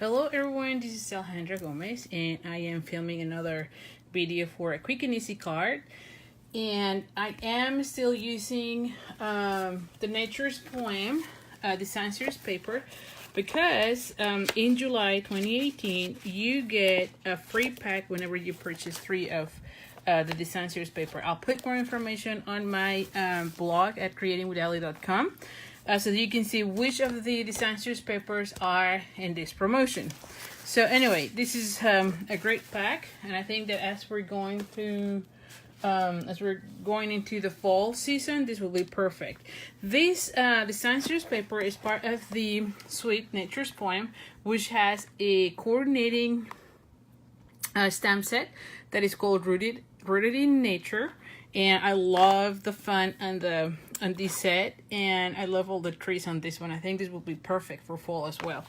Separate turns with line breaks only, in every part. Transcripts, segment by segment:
Hello everyone, this is Alejandra Gomez and I am filming another video for a quick and easy card. And I am still using the Nature's Poem design series paper because in July 2018 you get a free pack whenever you purchase 3 of the design series paper. I'll put more information on my blog at creatingwithali.com. So that you can see which of the design series papers are in this promotion. So anyway, this is a great pack, and I think that as we're going into the fall season, this will be perfect. This design series paper is part of the suite Nature's Poem, which has a coordinating stamp set that is called Rooted in Nature. And I love the fun on this set, and I love all the trees on this one. I think this will be perfect for fall as well,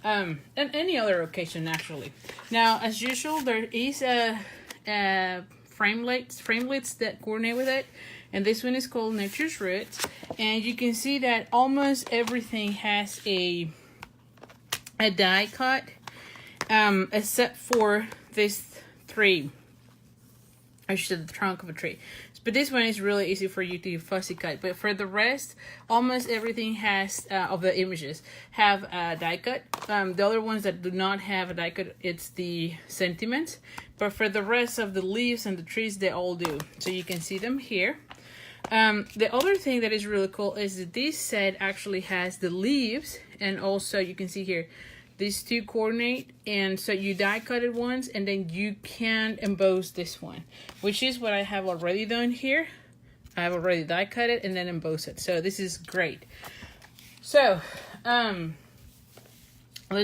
and any other occasion naturally. Now, as usual, there is a framelits that coordinate with it, and this one is called Nature's Roots. And you can see that almost everything has a die cut, except for this tree. I should the trunk of a tree. But this one is really easy for you to fussy cut. But for the rest, almost everything has of the images have a die cut. The other ones that do not have a die cut, it's the sentiments. But for the rest of the leaves and the trees, they all do. So you can see them here. The other thing that is really cool is that this set actually has the leaves, and also you can see here these two coordinate, and so you die cut it once and then you can emboss this one, which is what I have already done here. I have already die cut it and then emboss it, so this is great. So let's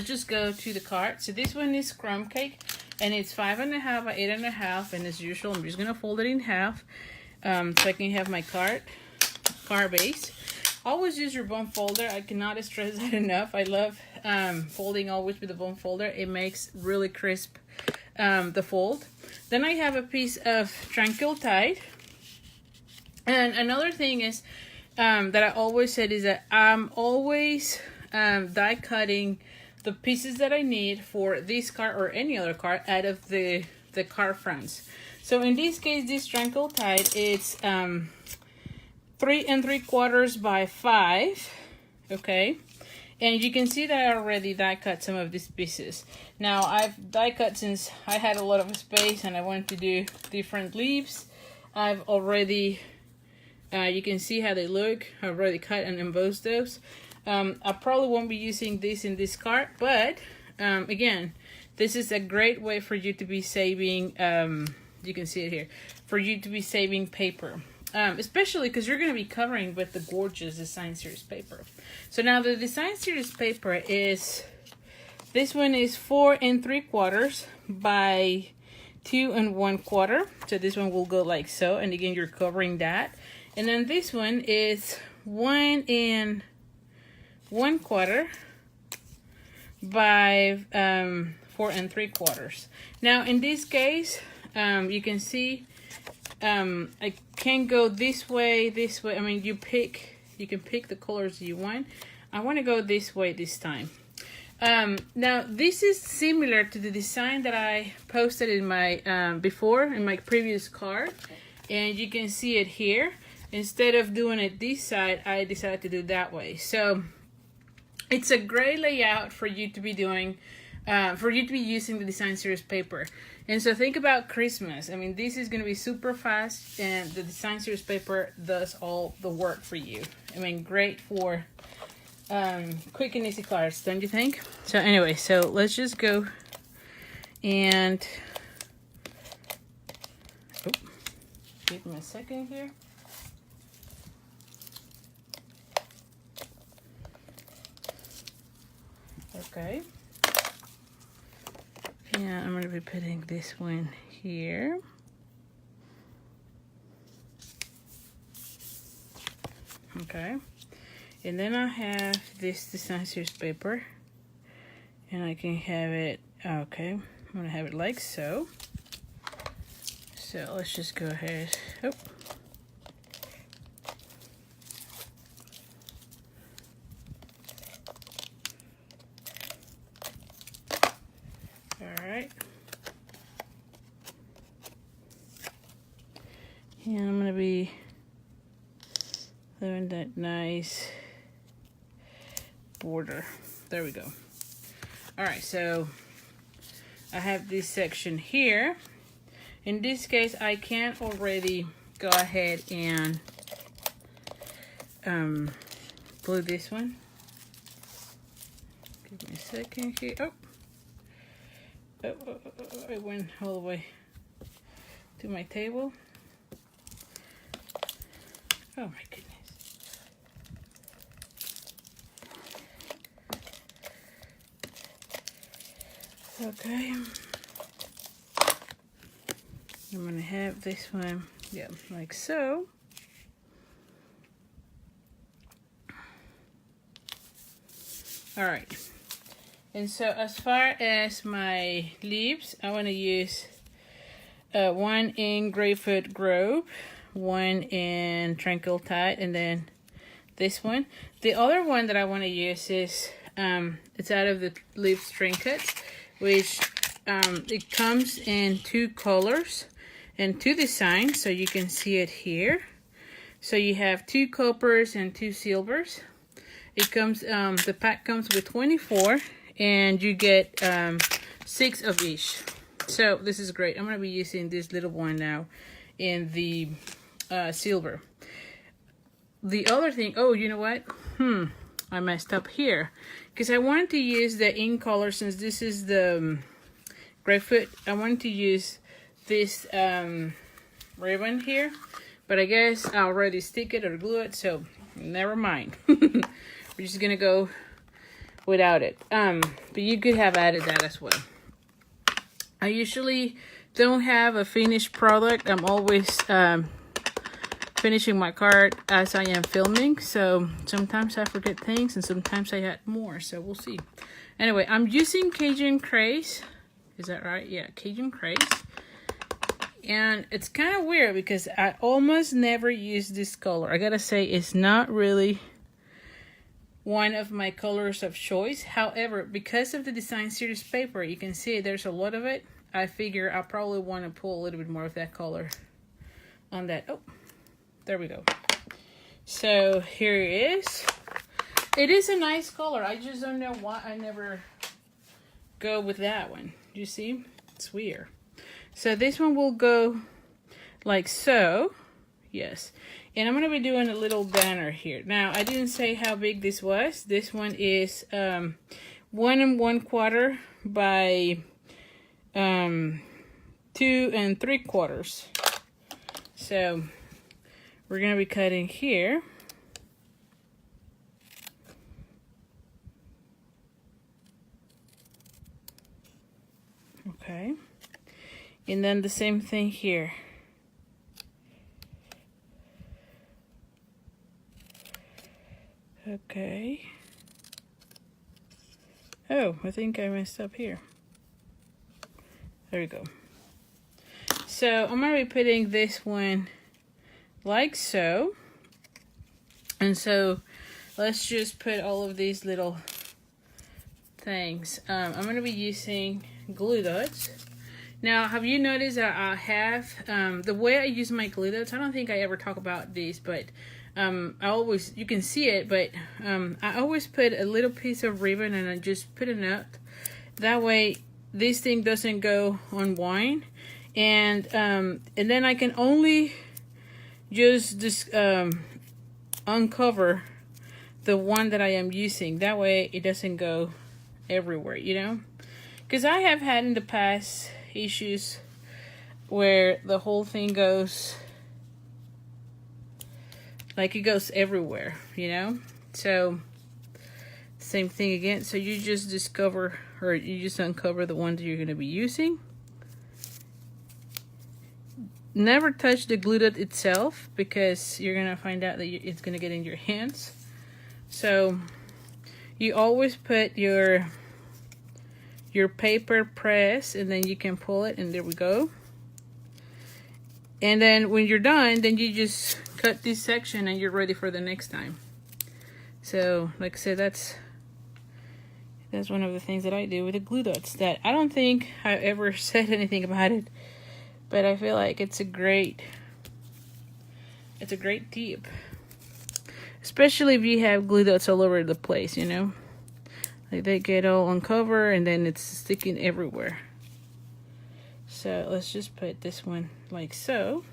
just go to the card. So this one is crumb cake, and it's 5.5 by 8.5, and as usual I'm just gonna fold it in half so I can have my card base. Always use your bone folder. I cannot stress that enough. I love folding always with the bone folder. It makes really crisp the fold. Then I have a piece of Tranquil Tide. And another thing is that I always said is that I'm always die cutting the pieces that I need for this card or any other card out of the card fronts. So in this case, this Tranquil Tide, it's 3 3/4 by 5, okay? And you can see that I already die cut some of these pieces. Now I've die cut since I had a lot of space and I wanted to do different leaves. I've already, you can see how they look. I've already cut and embossed those. I probably won't be using this in this card, but again, this is a great way for you to be saving, you can see it here, for you to be saving paper. Especially because you're going to be covering with the gorgeous design series paper. So now the design series paper is, this one is 4 3/4 by 2 1/4. So this one will go like so, and again you're covering that. And then this one is 1 1/4 by 4 3/4. Now in this case, you can see I can go this way. I mean, you can pick the colors you want. I want to go this way this time. Now this is similar to the design that I posted in my in my previous card, and you can see it here. Instead of doing it this side, I decided to do that way. So it's a great layout for you to be doing, for you to be using the design series paper. And so think about Christmas. I mean, this is going to be super fast, and the design series paper does all the work for you. I mean, great for quick and easy cards, don't you think? So anyway, so let's just go and give me a second here. Okay. Yeah, I'm going to be putting this one here. Okay. And then I have this design series paper. And I can have it, okay, I'm going to have it like so. So let's just go ahead. Oh. All right. And I'm gonna be doing that nice border. There we go. All right, so I have this section here. In this case, I can already go ahead and glue this one. Give me a second here. Oh, it went all the way to my table. Oh my goodness. Okay. I'm gonna have this one, yeah, like so. All right. And so as far as my leaves, I want to use one in Grapefruit Grove, one in Tranquil Tide, and then this one. The other one that I want to use is, it's out of the Leaves Trinkets, which it comes in 2 colors and 2 designs, so you can see it here. So you have 2 coppers and 2 silvers. It comes, the pack comes with 24, and you get 6 of each. So this is great. I'm going to be using this little one now in the silver. The other thing, oh, you know what? I messed up here. Because I wanted to use the ink color, since this is the Grapefruit. I wanted to use this ribbon here. But I guess I already stick it or glue it, so never mind. We're just going to go without it. But you could have added that as well. I usually don't have a finished product. I'm always finishing my card as I am filming. So sometimes I forget things and sometimes I add more. So we'll see. Anyway, I'm using Cajun Craze. Is that right? Yeah, Cajun Craze. And it's kind of weird because I almost never use this color. I gotta say, it's not really one of my colors of choice. However, because of the Design Series paper, you can see there's a lot of it. I figure I probably want to pull a little bit more of that color on that. Oh, there we go. So here it is. It is a nice color. I just don't know why I never go with that one. You see? It's weird. So this one will go like so. Yes. And I'm going to be doing a little banner here. Now, I didn't say how big this was. This one is 1 1/4 by 2 3/4. So we're going to be cutting here. Okay. And then the same thing here. Okay. Oh, I think I messed up here. There we go. So I'm going to be putting this one like so. And so let's just put all of these little things. I'm going to be using glue dots. Now, have you noticed that I have, the way I use my glue dots, I don't think I ever talk about this, but I always, you can see it, but I always put a little piece of ribbon and I just put it up. That way, this thing doesn't go unwind. And then I can only just uncover the one that I am using. That way, it doesn't go everywhere, you know? Because I have had in the past issues where the whole thing goes, like it goes everywhere, you know? So, same thing again. So you just discover, or you just uncover the one that you're going to be using. Never touch the glue dot itself because you're going to find out that it's going to get in your hands. So, you always put your paper press and then you can pull it, and there we go. And then when you're done, then you just cut this section and you're ready for the next time. So like I said, That's one of the things that I do with the glue dots that I don't think I ever said anything about it, but I feel like it's a great tip. Especially if you have glue dots all over the place, you know. Like they get all uncovered and then it's sticking everywhere. So let's just put this one like so.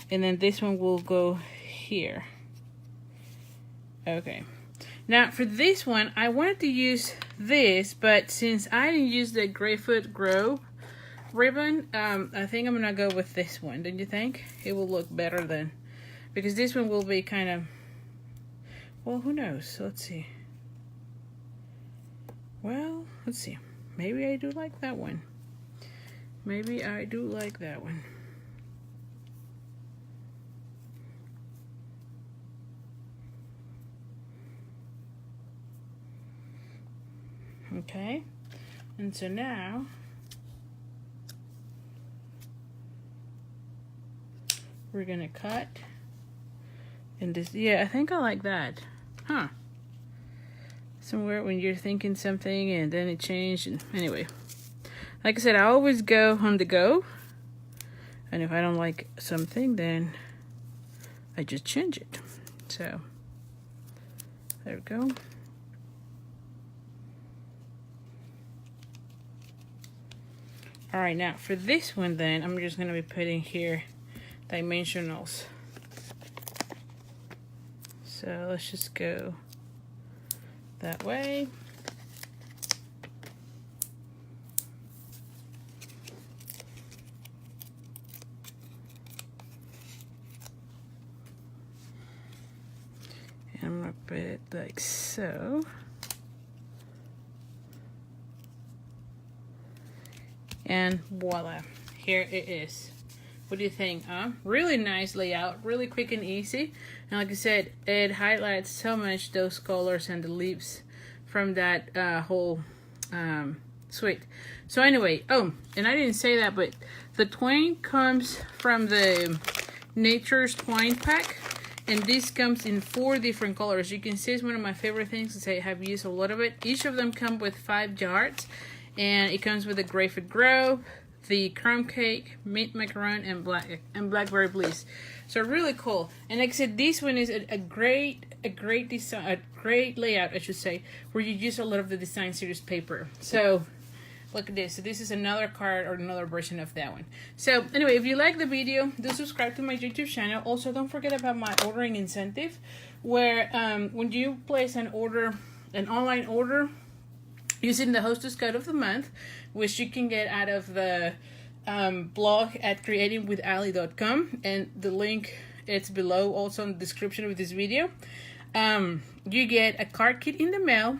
And then this one will go here. Okay. Now for this one, I wanted to use this, but since I didn't use the Grapefruit Grow ribbon, I think I'm gonna go with this one. Don't you think? It will look better then. Because this one will be kind of, well, who knows? Let's see. Well, let's see. Maybe I do like that one. Maybe I do like that one. Okay. And so now we're gonna cut. And this, yeah, I think I like that. Huh. Somewhere when you're thinking something and then it changed. And anyway, like I said, I always go on the go. And if I don't like something, then I just change it. So, there we go. All right, now for this one then, I'm just gonna be putting here dimensionals. So let's just go that way. And I'm gonna put it like so. And voila, here it is. What do you think, huh? Really nice layout, really quick and easy. And like I said, it highlights so much those colors and the leaves from that whole suite. So anyway, oh, and I didn't say that, but the twine comes from the Nature's Twine pack. And this comes in 4 different colors. You can see it's one of my favorite things because I have used a lot of it. Each of them come with 5 yards. And it comes with the Grapefruit Grow, the Crumb Cake, Mint Macaron, and Blackberry Bliss. So really cool. And like I said, this one is a great design, a great layout, I should say, where you use a lot of the Design Series paper. So look at this. So this is another card or another version of that one. So anyway, if you like the video, do subscribe to my YouTube channel. Also, don't forget about my ordering incentive, where when you place an order, an online order, using the hostess code of the month, which you can get out of the blog at creatingwithali.com, and the link it's below also in the description of this video. You get a card kit in the mail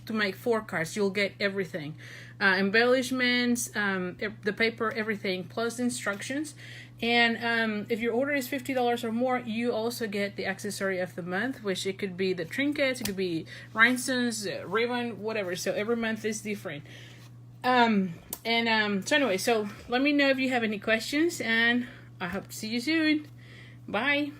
to make 4 cards. You'll get everything, embellishments, the paper, everything, plus the instructions. And if your order is $50 or more, you also get the accessory of the month, which it could be the trinkets, it could be rhinestones, ribbon, whatever. So every month is different. So anyway, so let me know if you have any questions, and I hope to see you soon. Bye.